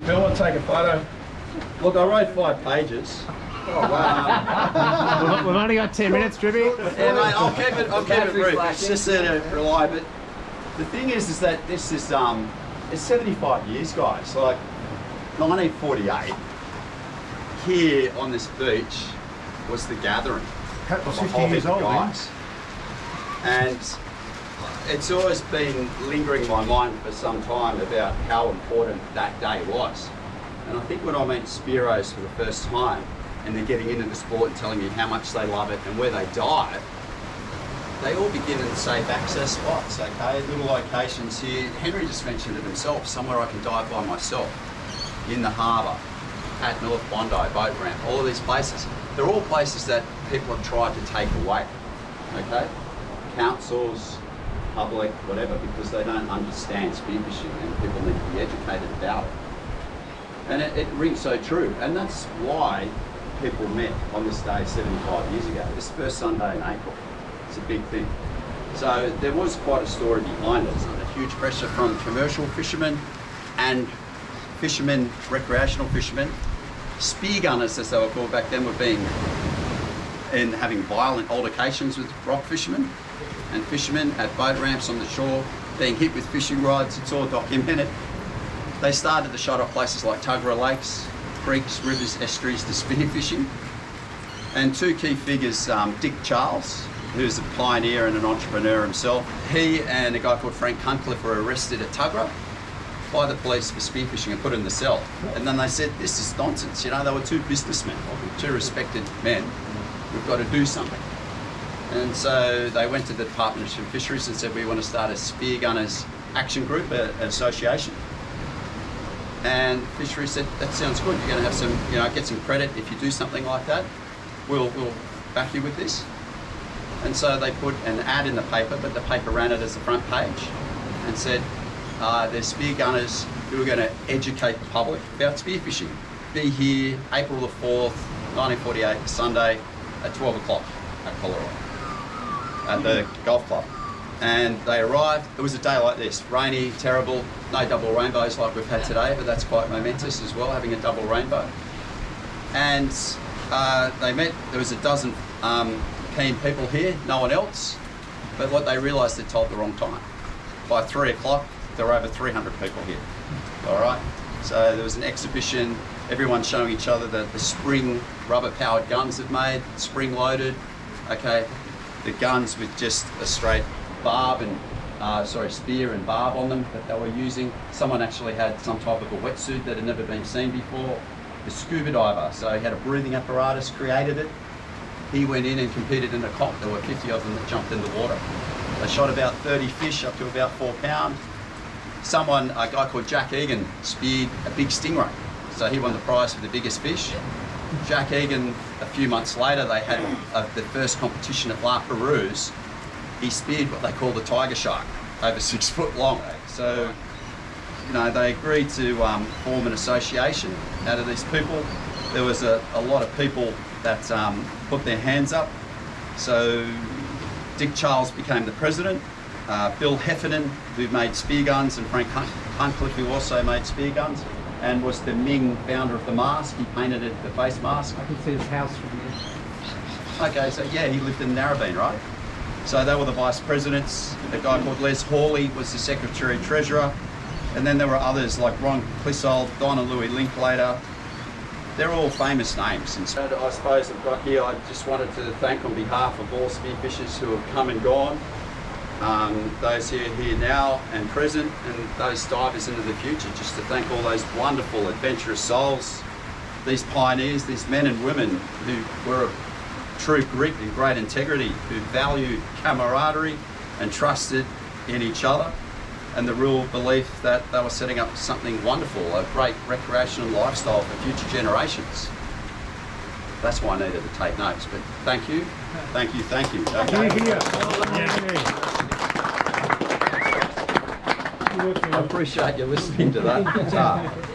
Phil, want to take a photo? Look, I wrote 5 pages. Oh, wow. We've only got 10 minutes, Trippe. Yeah, mate, I'll keep it brief. It's just there to rely. But the thing is that this is it's 75 years, guys. Like 1948, here on this beach was the gathering. That was 50 years old, guys. And it's always been lingering in my mind for some time about how important that day was. And I think when I meet Spearos for the first time, and they're getting into the sport and telling me how much they love it and where they dive, they all begin in safe access spots, okay? Little locations here. Henry just mentioned it himself, somewhere I can dive by myself, in the harbour, at North Bondi, boat ramp, all of these places. They're all places that people have tried to take away, okay? Councils, public, whatever, because they don't understand spearfishing and people need to be educated about it. And it rings so true, and that's why people met on this day 75 years ago. This first Sunday in April. It's a big thing. So there was quite a story behind it. Under huge pressure from commercial fishermen and fishermen, recreational fishermen. Spear gunners, as they were called back then, were having violent altercations with rock fishermen and fishermen at boat ramps on the shore, being hit with fishing rods. It's all documented. They started to shut off places like Tuggerah Lakes, creeks, rivers, estuaries to spearfishing. And 2 key figures, Dick Charles, who's a pioneer and an entrepreneur himself. He and a guy called Frank Cunliffe were arrested at Tuggerah by the police for spearfishing and put in the cell. And then they said, this is nonsense. You know, they were 2 businessmen, 2 respected men. We've got to do something. And so they went to the Department of Fisheries and said, we want to start a Spear Gunners Action Group, an association. And Fisheries said, that sounds good. You're going to have some, get some credit if you do something like that. We'll back you with this. And so they put an ad in the paper, but the paper ran it as the front page and said, there's spear gunners who are going to educate the public about spearfishing. Be here April the 4th, 1948, Sunday at 12 o'clock at Colorado, at the golf club. And they arrived. It was a day like this, rainy, terrible, no double rainbows like we've had today, but that's quite momentous as well, having a double rainbow. And they met. There was a dozen keen people here, no one else, but what they realised, they told the wrong time. By 3 o'clock, there were over 300 people here, all right? So there was an exhibition, everyone showing each other the spring rubber-powered guns they've made, spring-loaded, okay? The guns with just a straight barb and, spear and barb on them that they were using. Someone actually had some type of a wetsuit that had never been seen before. The scuba diver, so he had a breathing apparatus, created it. He went in and competed in a comp. There were 50 of them that jumped in the water. They shot about 30 fish up to about 4 pounds. A guy called Jack Egan, speared a big stingray. So he won the prize for the biggest fish. Jack Egan, a few months later, they had the first competition at La Perouse. He speared what they call the tiger shark, over 6 foot long. So, they agreed to form an association out of these people. There was a lot of people that put their hands up. So Dick Charles became the president. Bill Heffernan, who made spear guns, and Frank Cunliffe, who also made spear guns, and was the Ming founder of the mask. He painted it, the face mask. I can see his house from here. Okay, so yeah, he lived in Narrabeen, right? So they were the vice presidents. A guy called Les Hawley was the secretary treasurer. And then there were others like Ron Clissold, Don and Louis Linklater. They're all famous names. And so I suppose I've got here, I just wanted to thank on behalf of all spearfishers who have come and gone, those here now and present, and those divers into the future, just to thank all those wonderful, adventurous souls, these pioneers, these men and women who were of true grit and great integrity, who valued camaraderie and trusted in each other, and the real belief that they were setting up something wonderful, a great recreational lifestyle for future generations. That's why I needed to take notes, but thank you. Okay. I appreciate you listening to that.